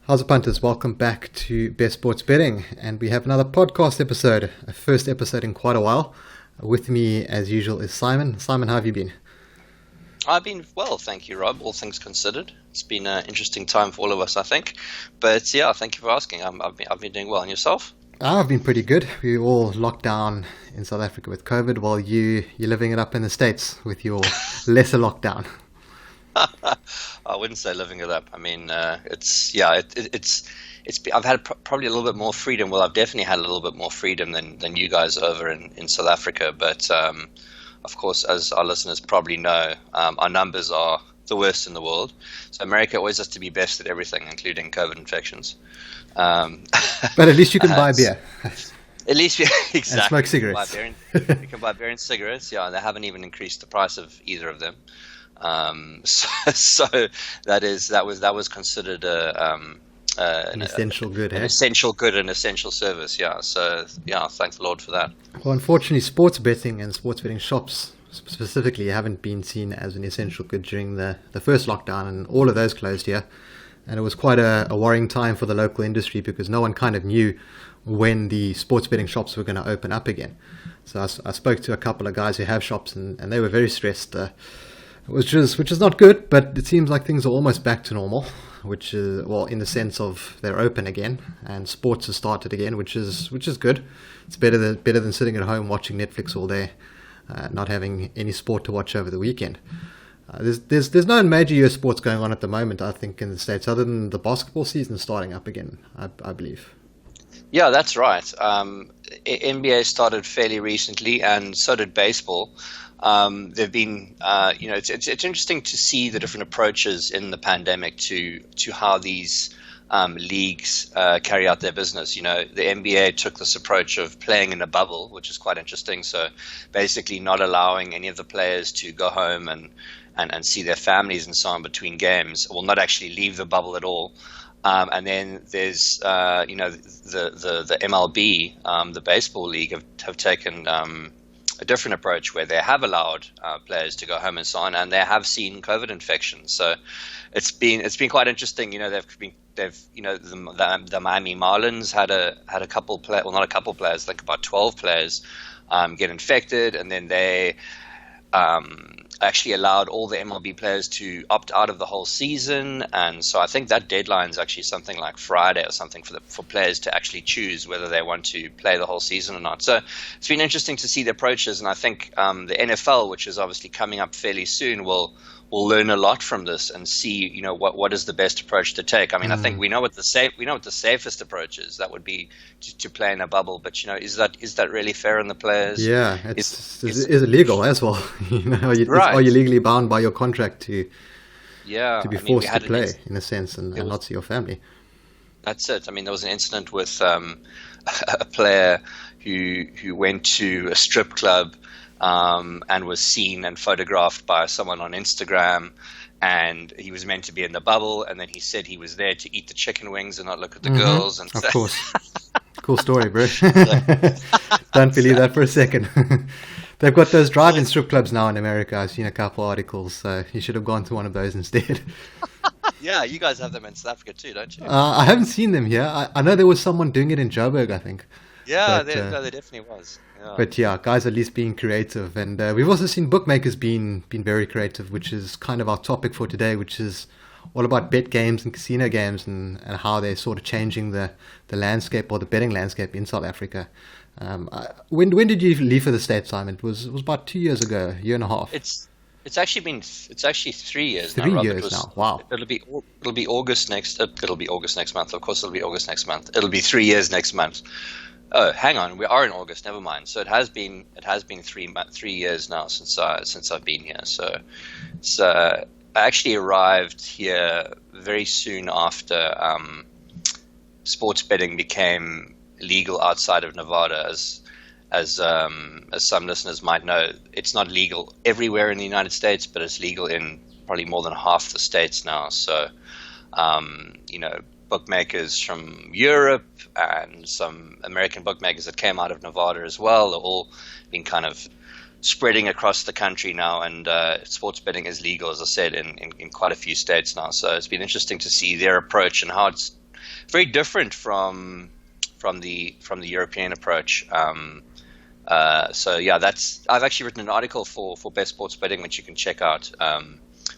How's it, punters? Welcome back to Best Sports Betting, and we have another podcast episode, a first episode in quite a while. With me, as usual, is Simon. Simon, how have you been? I've been well, thank you, Rob. All things considered, it's been an interesting time for all of us, I think. But yeah, thank you for asking. I've been doing well. And yourself? I've been pretty good. We all locked down in South Africa with COVID, while you're living it up in the States with your lesser lockdown. I wouldn't say living it up. I mean, it's I've had probably a little bit more freedom. Well, I've definitely had a little bit more freedom than you guys over in South Africa. But of course, as our listeners probably know, our numbers are the worst in the world. So America always has to be best at everything, including COVID infections. But at least you can buy beer. At least exactly. And smoke cigarettes. You can buy beer and cigarettes. Yeah, they haven't even increased the price of either of them. So that was considered an essential good, an essential good, an essential service. Yeah. So yeah, thank the Lord for that. Well, unfortunately, sports betting and sports betting shops specifically haven't been seen as an essential good during the first lockdown, and all of those closed here. And it was quite a worrying time for the local industry because no one kind of knew when the sports betting shops were going to open up again. So I spoke to a couple of guys who have shops, and they were very stressed. Which is not good, but it seems like things are almost back to normal, which is, well, in the sense of they're open again and sports has started again, which is good. It's better than sitting at home watching Netflix all day, not having any sport to watch over the weekend. There's no major US sports going on at the moment, I think, in the States, other than the basketball season starting up again, I believe. Yeah, that's right. NBA started fairly recently, and so did baseball. There've been, it's interesting to see the different approaches in the pandemic to how these leagues carry out their business. You know, the NBA took this approach of playing in a bubble, which is quite interesting. So basically not allowing any of the players to go home and see their families and so on between games, or not actually leave the bubble at all. And then there's, the MLB, the baseball league have taken a different approach where they have allowed players to go home and so on, and they have seen COVID infections. So it's been quite interesting. You know, the Miami Marlins had a couple not a couple players, like about 12 players get infected, and then they actually allowed all the MLB players to opt out of the whole season. And so I think that deadline is actually something like Friday or something for players to actually choose whether they want to play the whole season or not. So it's been interesting to see the approaches, and I think the NFL, which is obviously coming up fairly soon, will learn a lot from this and see, you know, what is the best approach to take. I mean, I think we know what the safest approach is. That would be to play in a bubble. But, you know, is that really fair on the players? Yeah, is it legal as well? You know, are you legally bound by your contract to be forced to play in a sense and not see your family? That's it. I mean, there was an incident with a player who went to a strip club and was seen and photographed by someone on Instagram, and he was meant to be in the bubble, and then he said he was there to eat the chicken wings and not look at the girls. And of course. Cool story, bro. Don't believe that for a second. They've got those drive-in strip clubs now in America. I've seen a couple articles, so you should have gone to one of those instead. Yeah, you guys have them in South Africa too, don't you? I haven't seen them here. I know there was someone doing it in Joburg, I think. Yeah, there definitely was. Yeah. But yeah, guys at least being creative. And we've also seen bookmakers being very creative, which is kind of our topic for today, which is all about bet games and casino games and how they're sort of changing the landscape or the betting landscape in South Africa. When did you leave for the States, Simon? It was about 2 years ago, a year and a half. It's actually 3 years now. 3 years now. Wow. It'll be August next. It'll be August next month. Of course, it'll be August next month. It'll be 3 years next month. Oh, hang on. We are in August. Never mind. So it has been 3 years now since I've been here. So I actually arrived here very soon after sports betting became legal outside of Nevada. As some listeners might know, it's not legal everywhere in the United States, but it's legal in probably more than half the states now. So, bookmakers from Europe and some American bookmakers that came out of Nevada as well are all been kind of spreading across the country now, and sports betting is legal, as I said, in quite a few states now. So it's been interesting to see their approach and how very different from the European approach. So yeah, I've actually written an article for Best Sports Betting, which you can check out.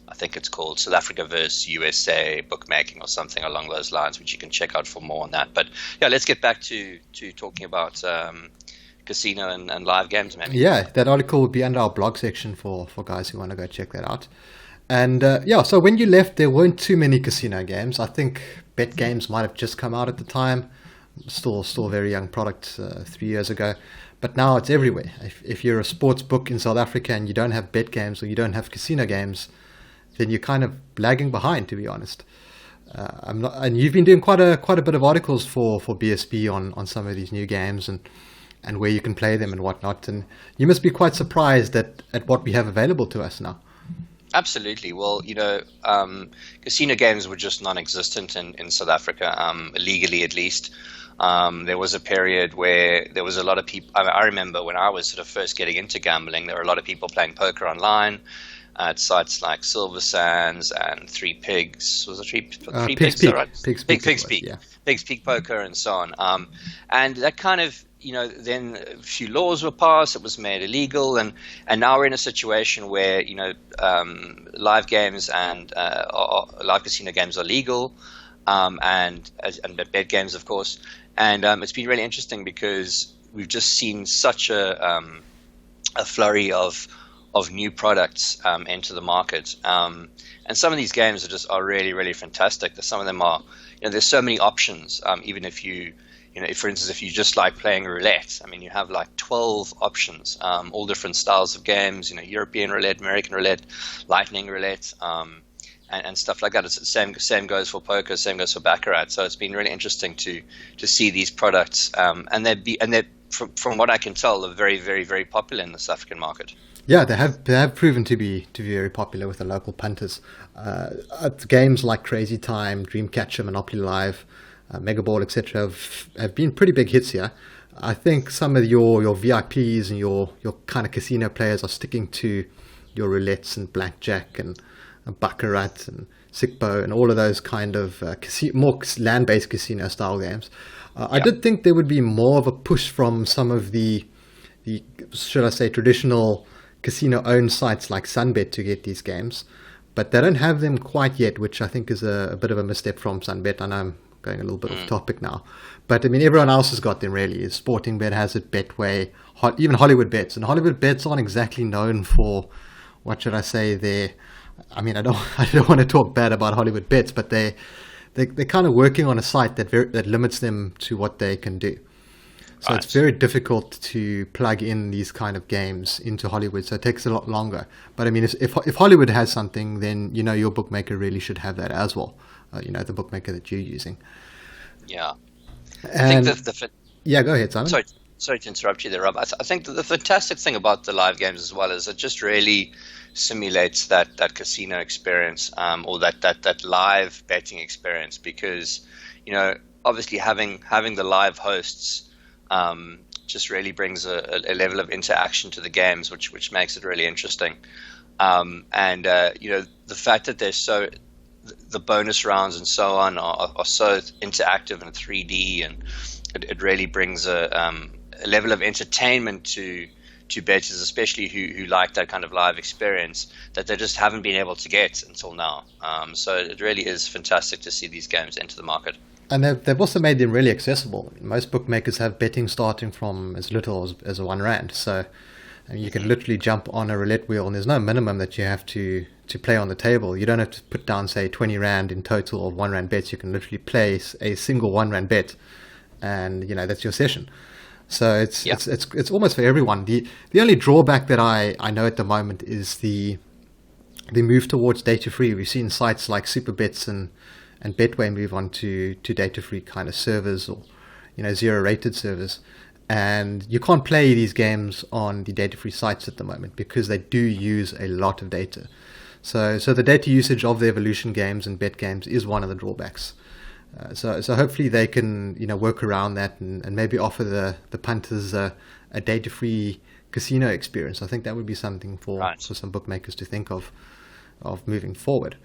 I think it's called South Africa versus USA bookmaking or something along those lines, which you can check out for more on that. But yeah, let's get back to talking about casino and live games, maybe. Yeah, that article will be under our blog section for guys who want to go check that out. And so when you left, there weren't too many casino games. I think Betgames might have just come out at the time. Still a very young product 3 years ago. But now it's everywhere. If you're a sports book in South Africa and you don't have Betgames or you don't have casino games, then you're kind of lagging behind, to be honest. And you've been doing quite a bit of articles for BSB on some of these new games and where you can play them and whatnot. And you must be quite surprised at what we have available to us now. Absolutely. Well, casino games were just non-existent in South Africa, illegally at least. There was a period where there was a lot of people. I remember when I was sort of first getting into gambling, there were a lot of people playing poker online at sites like Silver Sands and Three Pigs. Was it Three Pigs? Peak. Right? Pigs Peak. Yeah. Pigs Peak Poker and so on. And that kind of, then a few laws were passed. It was made illegal, and now we're in a situation where live games and live casino games are legal, and bet games, of course. And it's been really interesting because we've just seen such a flurry of new products enter the market, and some of these games are really, really fantastic. Some of them are, there's so many options. Even if for instance, if you just like playing roulette, I mean, you have like 12 options, all different styles of games. European roulette, American roulette, lightning roulette, and stuff like that. It's the same goes for poker, same goes for baccarat. So it's been really interesting to see these products, and they're from what I can tell, they're very, very, very popular in the South African market. Yeah, they have proven to be very popular with the local punters. Games like Crazy Time, Dreamcatcher, Monopoly Live, Mega Ball, etc. have been pretty big hits here. I think some of your VIPs and your kind of casino players are sticking to your roulettes and blackjack and baccarat and sickbo and all of those kind of more land-based casino style games. I did think there would be more of a push from some of the should I say traditional casino-owned sites like Sunbet to get these games, but they don't have them quite yet, which I think is a bit of a misstep from Sunbet. I know I'm going a little bit off topic now, but I mean everyone else has got them really. Sporting Bet has it, Betway, even Hollywood Bets, and Hollywood Bets aren't exactly known for, what should I say, I mean I don't want to talk bad about Hollywood Bets, but they're kind of working on a site that limits them to what they can do. So It's very difficult to plug in these kind of games into Hollywood. So it takes a lot longer. But I mean, if Hollywood has something, then your bookmaker really should have that as well. The bookmaker that you're using. Yeah. And I think yeah, go ahead, Simon. Sorry to interrupt you there, Rob. I think that the fantastic thing about the live games as well is it just really simulates that casino experience, or that live betting experience, because obviously having the live hosts just really brings a level of interaction to the games, which makes it really interesting. The fact that the bonus rounds and so on are so interactive and 3D, and it really brings a level of entertainment to bettors, especially who like that kind of live experience, that they just haven't been able to get until now. So it really is fantastic to see these games enter the market. And they've also made them really accessible. Most bookmakers have betting starting from as little as R1. So you can literally jump on a roulette wheel, and there's no minimum that you have to play on the table. You don't have to put down, say, 20 Rand in total of R1 bets. You can literally play a single R1 bet, and that's your session. So it's almost for everyone. The only drawback that I know at the moment is the move towards data free. We've seen sites like Supabets and Betway move on to data free kind of servers, or zero rated servers, and you can't play these games on the data free sites at the moment because they do use a lot of data. So the data usage of the Evolution games and bet games is one of the drawbacks. So hopefully they can work around that and maybe offer the punters a data free casino experience. I think that would be something for some bookmakers to think of moving forward.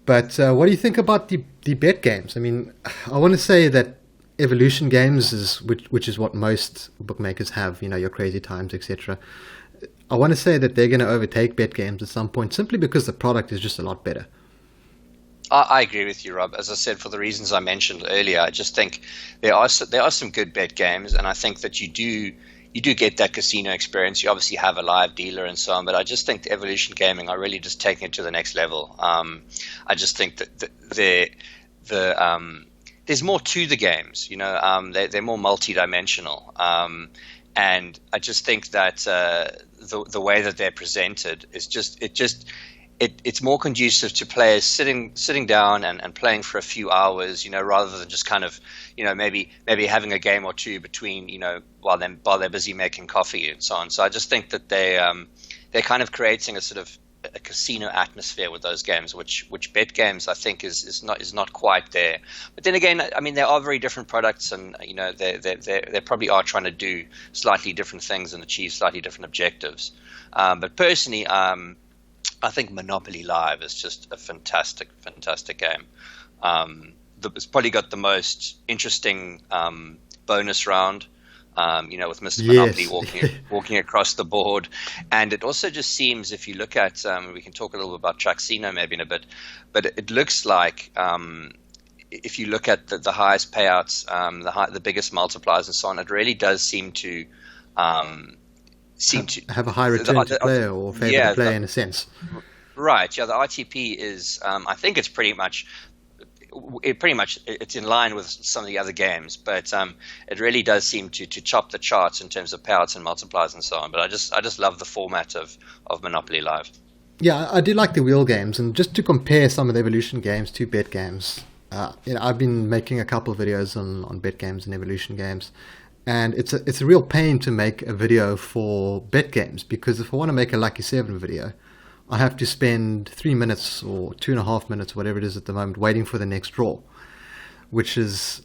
But what do you think about the bet games? I mean, I want to say that evolution games is which is what most bookmakers have. You know, your Crazy Times, etc. I want to say that they're going to overtake bet games at some point, simply because the product is just a lot better. I agree with you, Rob. As I said, for the reasons I mentioned earlier, I just think there are some good bet games, and I think that you do get that casino experience. You obviously have a live dealer and so on, but I just think the Evolution Gaming are really just taking it to the next level. I just think that there's more to the games. You know, they're more multi-dimensional, and I just think that the way that they're presented is it's more conducive to players sitting down and playing for a few hours, you know, rather than just kind of, you know, maybe having a game or two between, you know, while they're busy making coffee and so on. So I just think that they're kind of creating a sort of a casino atmosphere with those games, which bet games I think is not quite there. But then again, I mean, they are very different products, and you know, they probably are trying to do slightly different things and achieve slightly different objectives. But personally, I think Monopoly Live is just a fantastic game. It's probably got the most interesting bonus round, you know, with Mr. Monopoly walking across the board. And it also just seems, if you look at, we can talk a little bit about Traxino maybe in a bit, but it looks like if you look at the highest payouts, the biggest multipliers and so on, it really does seem to have a high return to player or favor the player in a sense. Right. Yeah. The RTP is. I think it's pretty much. It's in line with some of the other games, but it really does seem to chop the charts in terms of payouts and multipliers and so on. But I just love the format of Monopoly Live. Yeah, I do like the wheel games, and just to compare some of the Evolution games to bet games, you know, I've been making a couple of videos on bet games and Evolution games. And it's a real pain to make a video for bet games, because if I want to make a Lucky 7 video, I have to spend 3 minutes or 2.5 minutes, whatever it is at the moment, waiting for the next draw, which is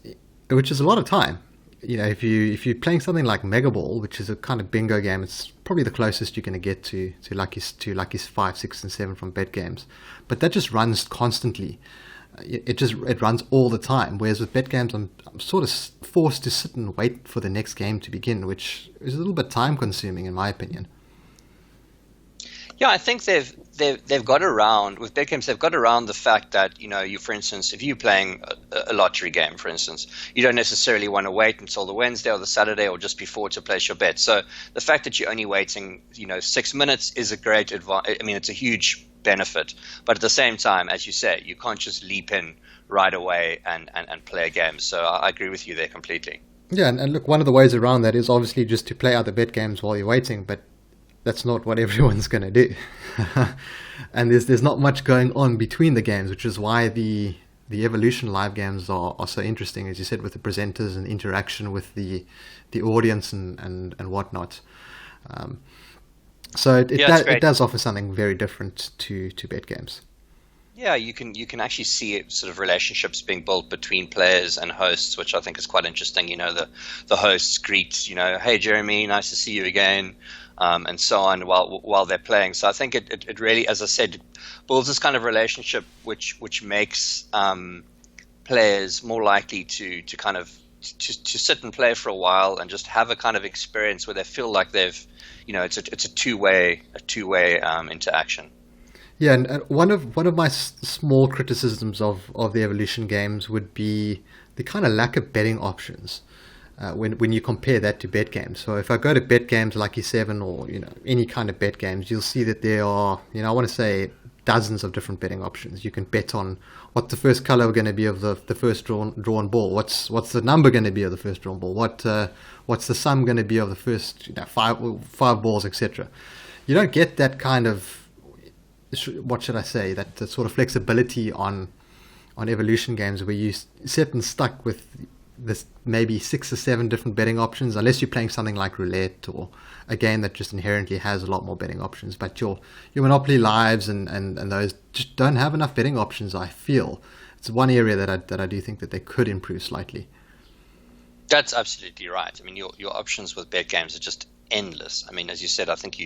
a lot of time. You know, if you're playing something like Mega Ball, which is a kind of bingo game, it's probably the closest you're going to get to Lucky's 5, 6, and 7 from bet games. But that just runs constantly. It runs all the time, whereas with bet games I'm sort of forced to sit and wait for the next game to begin, which is a little bit time consuming in my opinion. Yeah, I think they've got around with bet games. They've got around the fact that, you know, for instance, if you're playing a lottery game, for instance, you don't necessarily want to wait until the Wednesday or the Saturday or just before to place your bet. So the fact that you're only waiting, you know, 6 minutes is a great advantage. I mean, it's a huge benefit, but at the same time, as you say, you can't just leap in right away and play a game. So I agree with you there completely. Yeah, and look, one of the ways around that is obviously just to play other bet games while you're waiting, but that's not what everyone's going to do. And there's not much going on between the games, which is why the Evolution Live games are so interesting, as you said, with the presenters and interaction with the audience and whatnot. So it does offer something very different to bet games. Yeah, you can actually see sort of relationships being built between players and hosts, which I think is quite interesting. You know, the hosts greet, you know, hey Jeremy, nice to see you again, and so on while they're playing. So I think it really, as I said, builds this kind of relationship which makes players more likely to kind of to sit and play for a while and just have a kind of experience where they feel like they've, you know, it's a two-way interaction. Yeah, and one of my small criticisms of the Evolution games would be the kind of lack of betting options when you compare that to bet games. So if I go to bet games Lucky 7 or, you know, any kind of bet games, you'll see that there are, you know, I want to say dozens of different betting options. You can bet on what the first color going to be of the first drawn ball. What's the number going to be of the first drawn ball? What's the sum going to be of the first, you know, five balls, etc. You don't get that kind of, what should I say, that sort of flexibility on Evolution games where you sit and stuck with this maybe 6 or 7 different betting options, unless you're playing something like roulette or a game that just inherently has a lot more betting options. But your Monopoly Lives and those just don't have enough betting options, I feel. It's one area that I do think that they could improve slightly. That's absolutely right. I mean, your options with bet games are just endless. I mean, as you said, I think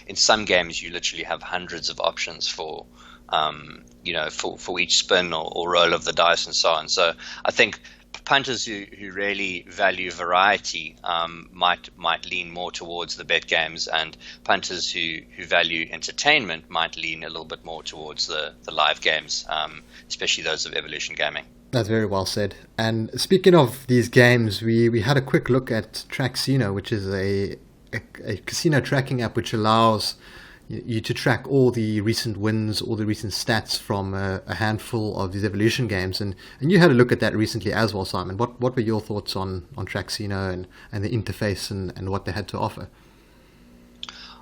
in some games you literally have hundreds of options for for each spin or roll of the dice and so on. So I think punters who really value variety might lean more towards the bet games, and punters who value entertainment might lean a little bit more towards the live games, especially those of Evolution Gaming. That's very well said. And speaking of these games, we had a quick look at Traxino, which is a casino tracking app which allows you to track all the recent wins, all the recent stats from a handful of these Evolution games. And you had a look at that recently as well, Simon. What were your thoughts on Traxino and the interface and what they had to offer?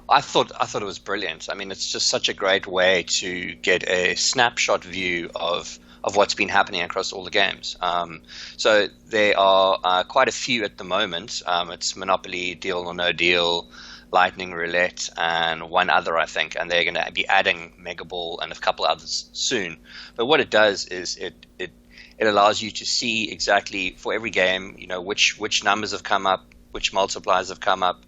I thought it was brilliant. I mean, it's just such a great way to get a snapshot view of what's been happening across all the games. So there are quite a few at the moment. It's Monopoly, Deal or No Deal, Lightning Roulette, and one other, I think, and they're going to be adding Mega Ball and a couple others soon. But what it does is it allows you to see exactly for every game, which numbers have come up, which multipliers have come up,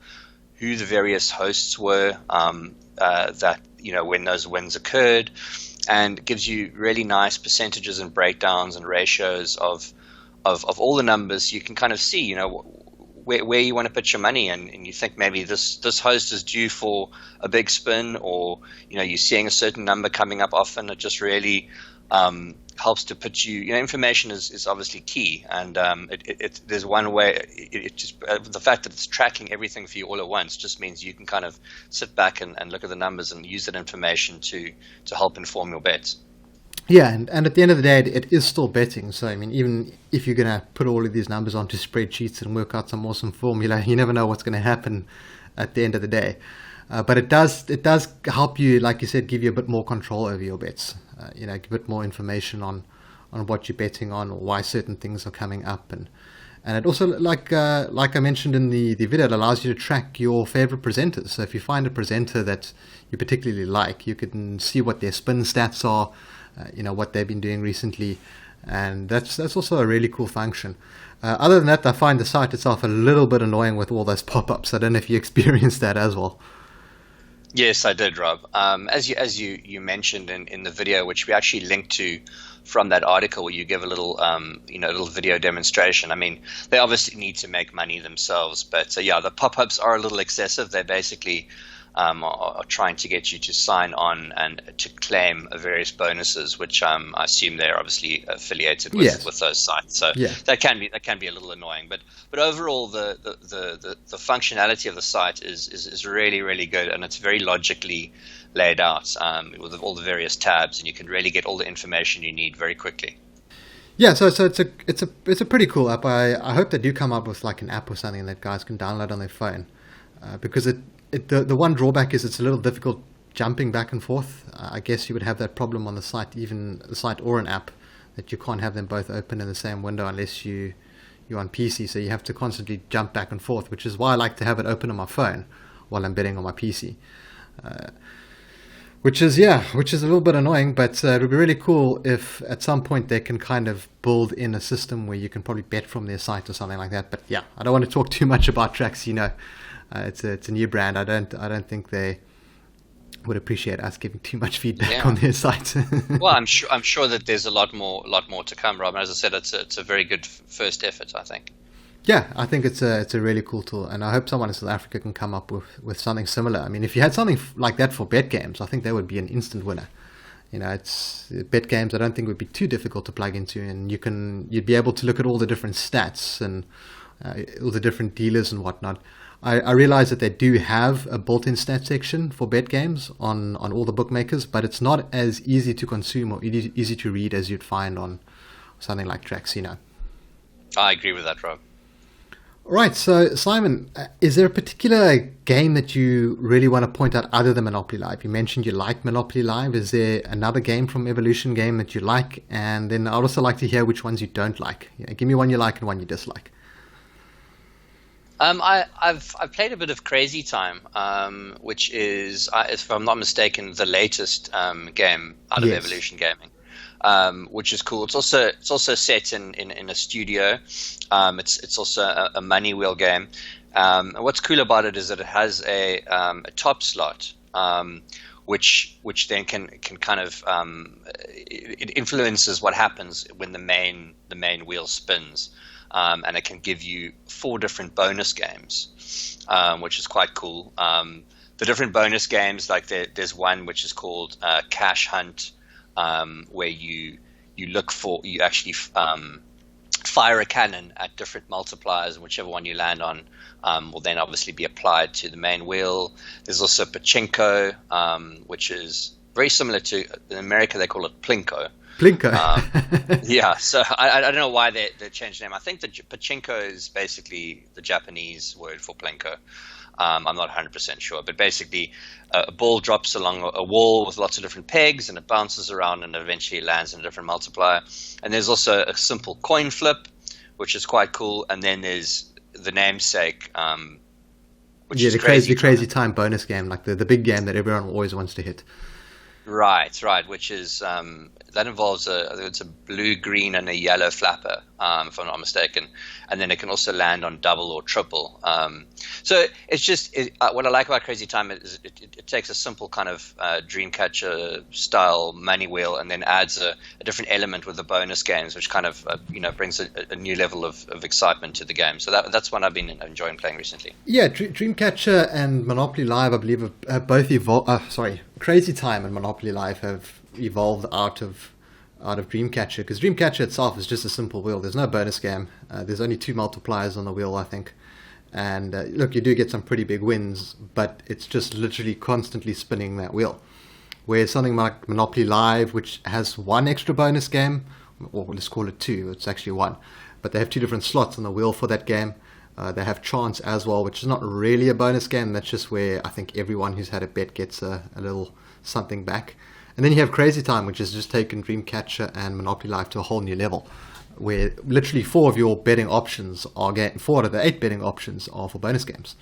who the various hosts were, that when those wins occurred, and gives you really nice percentages and breakdowns and ratios of all the numbers. You can kind of see, where you want to put your money, and you think maybe this host is due for a big spin, or you're seeing a certain number coming up often. It just really helps to put you. Information is obviously key, and there's one way. The fact that it's tracking everything for you all at once just means you can kind of sit back and look at the numbers and use that information to help inform your bets. Yeah, and at the end of the day, it is still betting. So, I mean, even if you're going to put all of these numbers onto spreadsheets and work out some awesome formula, you never know what's going to happen at the end of the day. But it does help you, like you said, give you a bit more control over your bets. A bit more information on what you're betting on or why certain things are coming up. And it also, like I mentioned in the video, it allows you to track your favorite presenters. So if you find a presenter that you particularly like, you can see what their spin stats are, what they've been doing recently, and that's also a really cool function. Other than that, I find the site itself a little bit annoying with all those pop-ups. I don't know if you experienced that as well. Yes, I did, Rob. As you mentioned in the video, which we actually linked to from that article, where you give a little little video demonstration. I mean, they obviously need to make money themselves, but the pop-ups are a little excessive. They basically are trying to get you to sign on and to claim various bonuses, which I assume they're obviously affiliated with those sites. So that can be a little annoying. But overall, the functionality of the site is really, really good, and it's very logically laid out with all the various tabs, and you can really get all the information you need very quickly. Yeah, so it's a pretty cool app. I hope they do come up with like an app or something that guys can download on their phone, because the one drawback is it's a little difficult jumping back and forth. I guess you would have that problem on the site, even the site or an app, that you can't have them both open in the same window unless you're on PC. So you have to constantly jump back and forth, which is why I like to have it open on my phone while I'm betting on my PC. Which is a little bit annoying, but it would be really cool if at some point they can kind of build in a system where you can probably bet from their site or something like that. But yeah, I don't want to talk too much about Traxino. It's a new brand. I don't think they would appreciate us giving too much feedback on their site. Well, I'm sure that there's a lot more to come, Rob. And as I said, it's a very good first effort, I think. Yeah, I think it's a really cool tool, and I hope someone in South Africa can come up with something similar. I mean, if you had something like that for Betgames, I think that would be an instant winner. It's Betgames. I don't think would be too difficult to plug into, and you'd be able to look at all the different stats and all the different dealers and whatnot. I realize that they do have a built-in stat section for Betgames on all the bookmakers, but it's not as easy to consume or easy to read as you'd find on something like Traxino. I agree with that, Rob. All right, so Simon, is there a particular game that you really want to point out other than Monopoly Live? You mentioned you like Monopoly Live. Is there another game from Evolution game that you like? And then I'd also like to hear which ones you don't like. Give me one you like and one you dislike. I've played a bit of Crazy Time, which is, if I'm not mistaken, the latest game out of Evolution Gaming, which is cool. It's also set in a studio. It's also a money wheel game. And what's cool about it is that it has a top slot, which then can kind of it influences what happens when the main wheel spins, and it can give you 4 different bonus games, which is quite cool. The different bonus games, like there's one which is called Cash Hunt, where you actually fire a cannon at different multipliers, and whichever one you land on will then obviously be applied to the main wheel. There's also Pachinko, which is very similar to, in America they call it Plinko. Plinko. Yeah, so I don't know why they changed the name. I think that Pachinko is basically the Japanese word for Plinko. I'm not 100% sure, but basically a ball drops along a wall with lots of different pegs, and it bounces around and eventually lands in a different multiplier. And there's also a simple coin flip, which is quite cool. And then there's the namesake, which is crazy time bonus game, like the big game that everyone always wants to hit. Right, which is that involves it's a blue, green, and a yellow flapper, if I'm not mistaken, and then it can also land on double or triple. So it's just what I like about Crazy Time is it takes a simple kind of Dreamcatcher style money wheel and then adds a different element with the bonus games, which kind of brings a new level of excitement to the game. So that's one I've been enjoying playing recently. Yeah, Dreamcatcher and Monopoly Live, I believe, have both evolved. Crazy Time and Monopoly Live have evolved out of Dreamcatcher, because Dreamcatcher itself is just a simple wheel. There's no bonus game. There's only 2 multipliers on the wheel, I think. And look, you do get some pretty big wins, but it's just literally constantly spinning that wheel. Whereas something like Monopoly Live, which has 1 extra bonus game, or let's call it 2, it's actually 1, but they have 2 different slots on the wheel for that game. They have Chance as well, which is not really a bonus game. That's just where I think everyone who's had a bet gets a little something back. And then you have Crazy Time, which has just taken Dreamcatcher and Monopoly Live to a whole new level, where literally 4 of your betting options 4 out of the 8 betting options are for bonus games.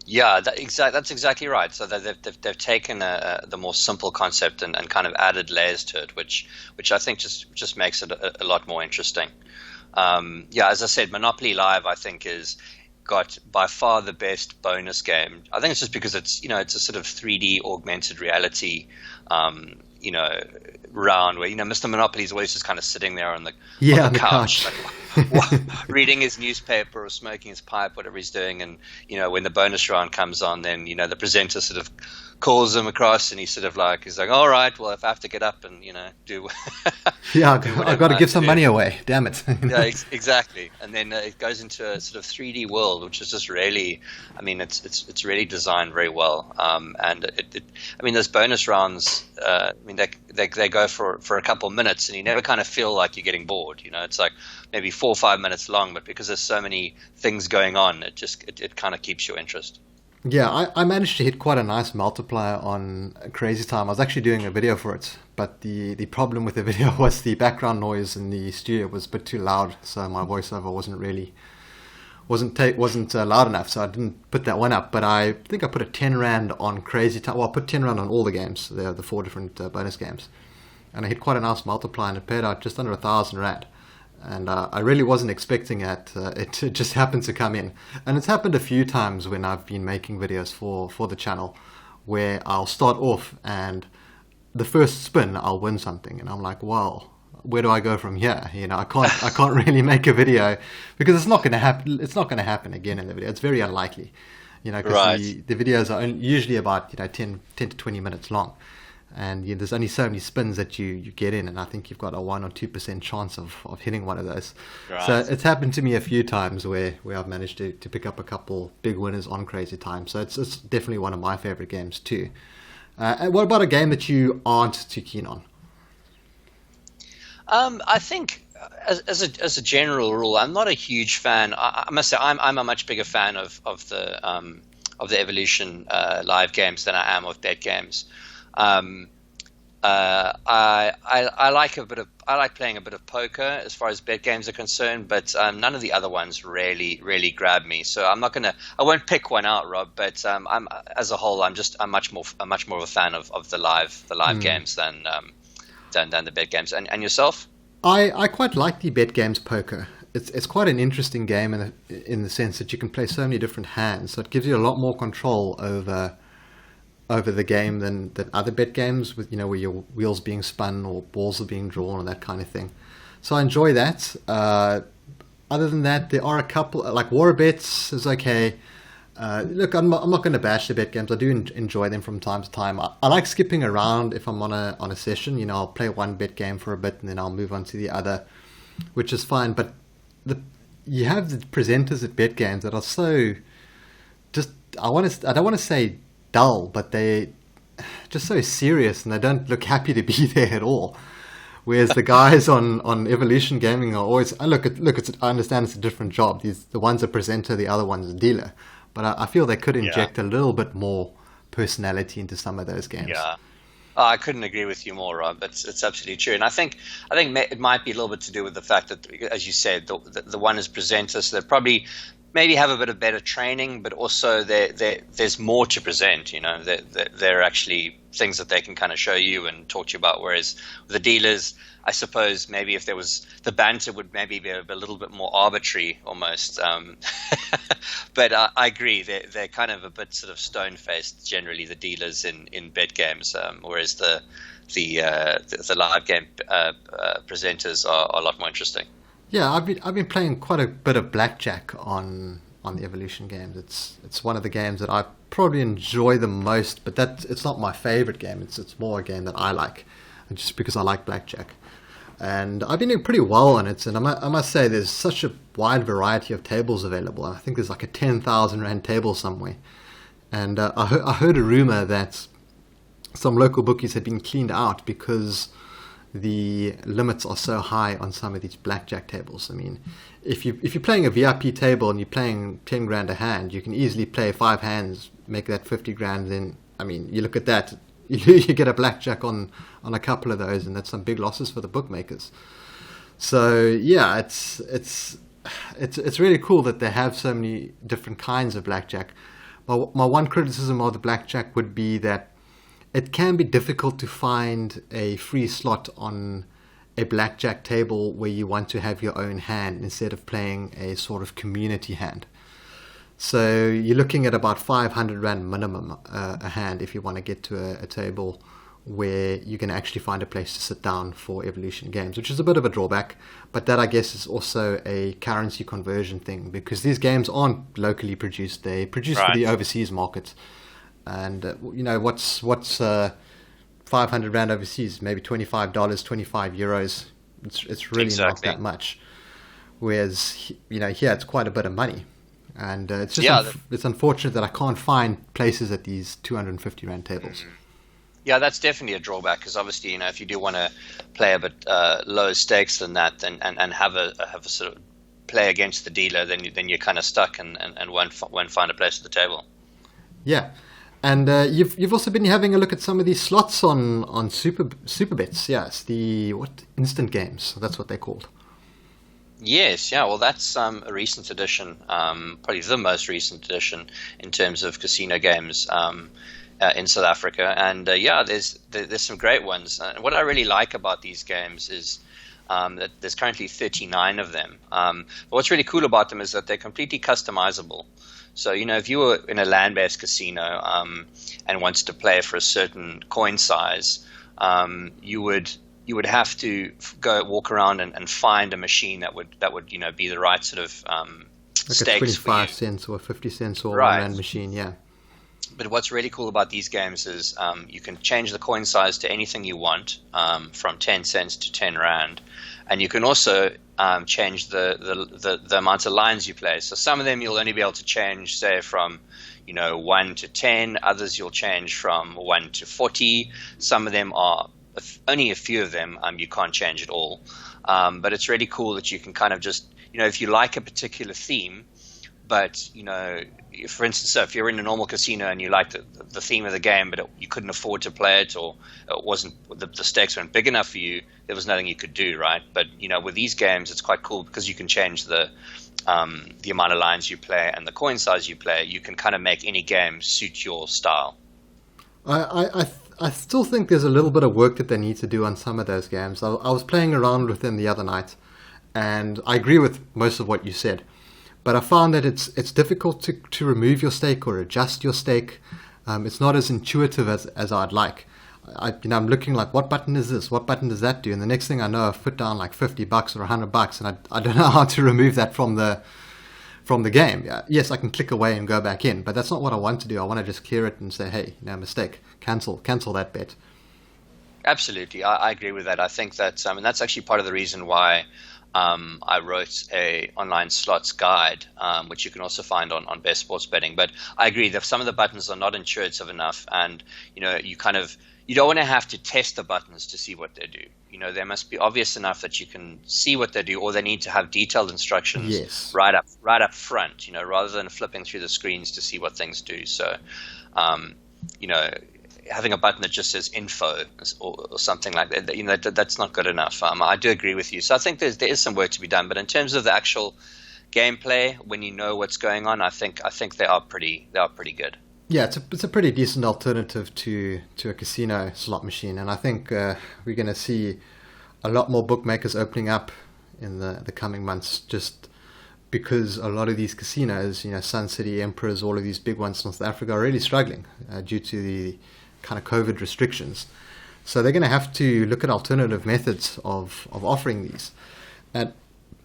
Yeah, that's exactly right. So they've taken the more simple concept and kind of added layers to it, which I think just makes it a lot more interesting. As I said, Monopoly Live I think is got by far the best bonus game. I think it's just because it's a sort of 3D augmented reality round where Mr. Monopoly is always just kind of sitting there on the couch. Like, reading his newspaper or smoking his pipe, whatever he's doing, and when the bonus round comes on, then the presenter sort of calls him across, and he's like, all right, well, if I have to get up and do I've got to give some money away, damn it. Yeah, exactly. And then it goes into a sort of 3D world, which is just really, it's really designed very well. And those bonus rounds, they go for a couple of minutes, and you never kind of feel like you're getting bored. It's like maybe 4 or 5 minutes long, but because there's so many things going on, it kind of keeps your interest. Yeah, I managed to hit quite a nice multiplier on Crazy Time. I was actually doing a video for it, but the problem with the video was the background noise in the studio was a bit too loud, so my voiceover wasn't loud enough, so I didn't put that one up. But I think I put a 10 Rand on Crazy Time. Well, I put 10 Rand on all the games, the 4 different bonus games, and I hit quite a nice multiplier, and it paid out just under 1,000 Rand. And I really wasn't expecting it. It just happened to come in. And it's happened a few times when I've been making videos for the channel, where I'll start off and the first spin I'll win something, and I'm like, well, where do I go from here? I can't really make a video because it's not going to happen. It's not going to happen again in the video. It's very unlikely, because right. the videos are usually about 10 to 20 minutes long. And there's only so many spins that you get in, and I think you've got a 1 or 2% chance of hitting one of those. Right. So it's happened to me a few times where I've managed to pick up a couple big winners on Crazy Time. So it's definitely one of my favorite games too. And what about a game that you aren't too keen on? I think as a general rule, I'm not a huge fan. I must say I'm a much bigger fan of the Evolution live games than I am of bet games. I like playing a bit of poker as far as bet games are concerned, but none of the other ones really grab me. So I won't pick one out, Rob. But as a whole, I'm much more of a fan of the live games than the bet games. And yourself? I quite like the bet games poker. It's quite an interesting game in the sense that you can play so many different hands. So it gives you a lot more control over over the game than other bet games with where your wheels being spun or balls are being drawn or that kind of thing. So I enjoy that. Other than that, there are a couple like War Bets is okay. Look, I'm not going to bash the bet games. I do enjoy them from time to time. I like skipping around if I'm on a session. I'll play one bet game for a bit and then I'll move on to the other, which is fine. But you have the presenters at bet games that are so just I don't want to say dull, but they just so serious and they don't look happy to be there at all. Whereas the guys on Evolution Gaming are always I understand it's a different job. The one's a presenter, the other one's a dealer. But I feel they could inject a little bit more personality into some of those games. Yeah. I couldn't agree with you more, Rob. It's absolutely true, and I think it might be a little bit to do with the fact that, as you said, the one is presenter, so they probably maybe have a bit of better training, but also there's more to present. There are actually things that they can kind of show you and talk to you about. Whereas with the dealers, I suppose maybe if there was the banter would maybe be a little bit more arbitrary almost. But I agree, they're kind of a bit sort of stone-faced generally, the dealers in bet games, whereas the live game presenters are a lot more interesting. Yeah, I've been playing quite a bit of blackjack on the Evolution games. It's one of the games that I probably enjoy the most, but it's not my favorite game. It's more a game that I like, just because I like blackjack. And I've been doing pretty well on it, and I must say there's such a wide variety of tables available. I think there's like a 10,000 rand table somewhere. And I heard a rumor that some local bookies had been cleaned out because the limits are so high on some of these blackjack tables. I mean, if you're playing a VIP table and you're playing 10 grand a hand, you can easily play 5 hands, make that 50 grand. Then, I mean, you look at that, you get a blackjack on a couple of those, and that's some big losses for the bookmakers. So yeah, it's really cool that they have so many different kinds of blackjack. My one criticism of the blackjack would be that it can be difficult to find a free slot on a blackjack table where you want to have your own hand instead of playing a sort of community hand. So you're looking at about 500 rand minimum a hand if you want to get to a table where you can actually find a place to sit down for Evolution games, which is a bit of a drawback. But that, I guess, is also a currency conversion thing, because these games aren't locally produced. They produce for the overseas market. And, what's 500 rand overseas? Maybe $25, 25 euros. It's really not that much. Whereas, here it's quite a bit of money. And it's just it's unfortunate that I can't find places at these 250 rand tables. Yeah, that's definitely a drawback, because obviously, if you do want to play a bit lower stakes than that, and have a sort of play against the dealer, then you're kind of stuck and won't find a place at the table. Yeah, and you've also been having a look at some of these slots on Supabets. Yes, the instant games. That's what they're called. Yes, yeah. Well, that's a recent addition, probably the most recent addition in terms of casino games in South Africa. And there's some great ones. What I really like about these games is that there's currently 39 of them. But what's really cool about them is that they're completely customizable. So, if you were in a land-based casino and wanted to play for a certain coin size, you would have to go walk around and find a machine that would be the right sort of like stakes a 25 cents or 50 cents or right. rand machine, yeah. But what's really cool about these games is you can change the coin size to anything you want, from 10 cents to 10 rand, and you can also change the amount of lines you play. So some of them you'll only be able to change, say, from 1 to 10. Others you'll change from 1 to 40. Some of them are only a few of them you can't change at all. But it's really cool that you can kind of just, if you like a particular theme, but, for instance, so if you're in a normal casino and you like the theme of the game, but you couldn't afford to play it, or it wasn't, the stakes weren't big enough for you, there was nothing you could do, right? But, with these games, it's quite cool because you can change the amount of lines you play and the coin size you play. You can kind of make any game suit your style. I still think there's a little bit of work that they need to do on some of those games. I was playing around with them the other night, and I agree with most of what you said. But I found that it's difficult to remove your stake or adjust your stake. It's not as intuitive as I'd like. I'm looking like, what button is this? What button does that do? And the next thing I know, I've put down like $50 or $100, and I don't know how to remove that from the game. Yes, I can click away and go back in, but that's not what I want to do. I want to just clear it and say, hey, mistake, cancel that bet. Absolutely, I agree with that. I think that, and that's actually part of the reason why I wrote a online slots guide, which you can also find on Best Sports Betting. But I agree that some of the buttons are not intuitive enough, and you don't want to have to test the buttons to see what they do. They must be obvious enough that you can see what they do, or they need to have detailed instructions right up front, rather than flipping through the screens to see what things do. So, having a button that just says info or something like that, that's not good enough. I do agree with you. So I think there is some work to be done. But in terms of the actual gameplay, when you know what's going on, I think they are pretty good. Yeah, it's a pretty decent alternative to a casino slot machine, and I think we're going to see a lot more bookmakers opening up in the coming months, just because a lot of these casinos, Sun City, Emperors, all of these big ones in North Africa are really struggling due to the kind of COVID restrictions. So they're going to have to look at alternative methods of offering these. And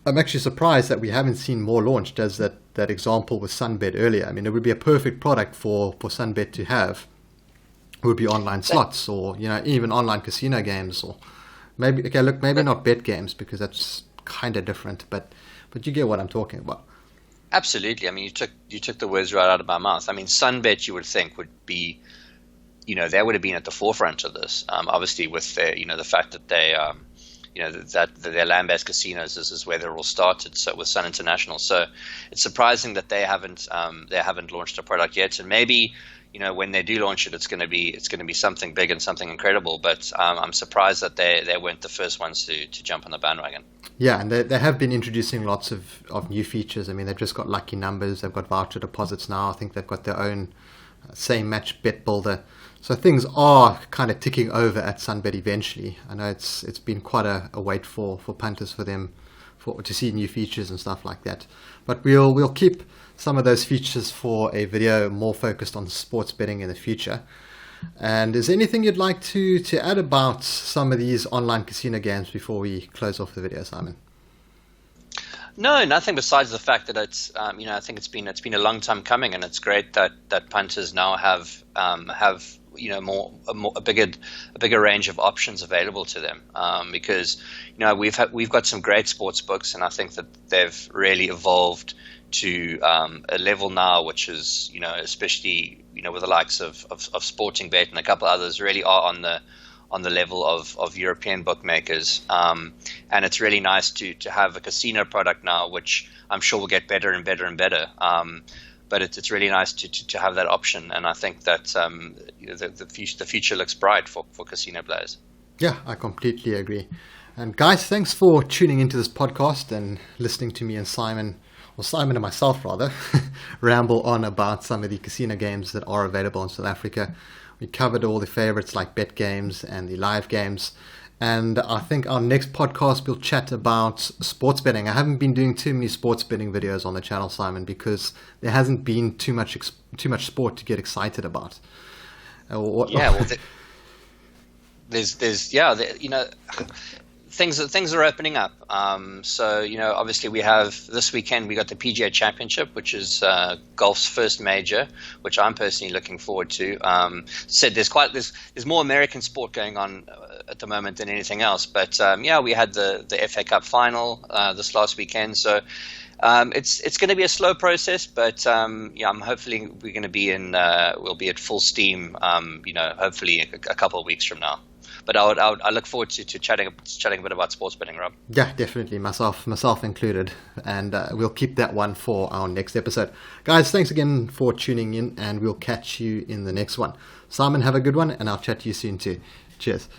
I'm actually surprised that we haven't seen more launched, as that example with Sunbet earlier. I mean, it would be a perfect product for Sunbet to have. It would be online slots, or even online casino games, or maybe not bet games, because that's kind of different, but you get what I'm talking about. Absolutely. I mean, you took the words right out of my mouth. I mean, Sunbet, you would think, would be, they would have been at the forefront of this. Obviously, with their, the fact that they that their land-based casinos is where they're all started. So with Sun International, so it's surprising that they haven't launched a product yet. And maybe when they do launch it, it's going to be something big and something incredible. But I'm surprised that they weren't the first ones to jump on the bandwagon. Yeah, and they have been introducing lots of new features. I mean, they've just got lucky numbers. They've got voucher deposits now. I think they've got their own same match bet builder. So things are kind of ticking over at Sunbet eventually. I know it's been quite a wait for punters for them to see new features and stuff like that. But we'll keep some of those features for a video more focused on sports betting in the future. And is there anything you'd like to add about some of these online casino games before we close off the video, Simon? No, nothing besides the fact that it's I think it's been a long time coming, and it's great that punters now have a bigger range of options available to them, because we've got some great sports books, and I think that they've really evolved to a level now which is especially with the likes of Sporting Bet and a couple others really are on the level of European bookmakers, and it's really nice to have a casino product now, which I'm sure will get better and better and better. But it's really nice to have that option, and I think that the future looks bright for casino players. Yeah, I completely agree. And guys, thanks for tuning into this podcast and listening to me and Simon and myself rather, ramble on about some of the casino games that are available in South Africa. We covered all the favorites like Betgames and the live games. And I think our next podcast we'll chat about sports betting. I haven't been doing too many sports betting videos on the channel, Simon, because there hasn't been too much sport to get excited about. Things are opening up. So obviously we have this weekend we got the PGA Championship, which is golf's first major, which I'm personally looking forward to. There's more American sport going on at the moment than anything else. But we had the FA Cup final this last weekend. So it's going to be a slow process, but I'm hopefully we're going to be we'll be at full steam. Hopefully a couple of weeks from now. But I look forward to chatting a bit about sports betting, Rob. Yeah, definitely, myself included. And we'll keep that one for our next episode. Guys, thanks again for tuning in, and we'll catch you in the next one. Simon, have a good one, and I'll chat to you soon too. Cheers.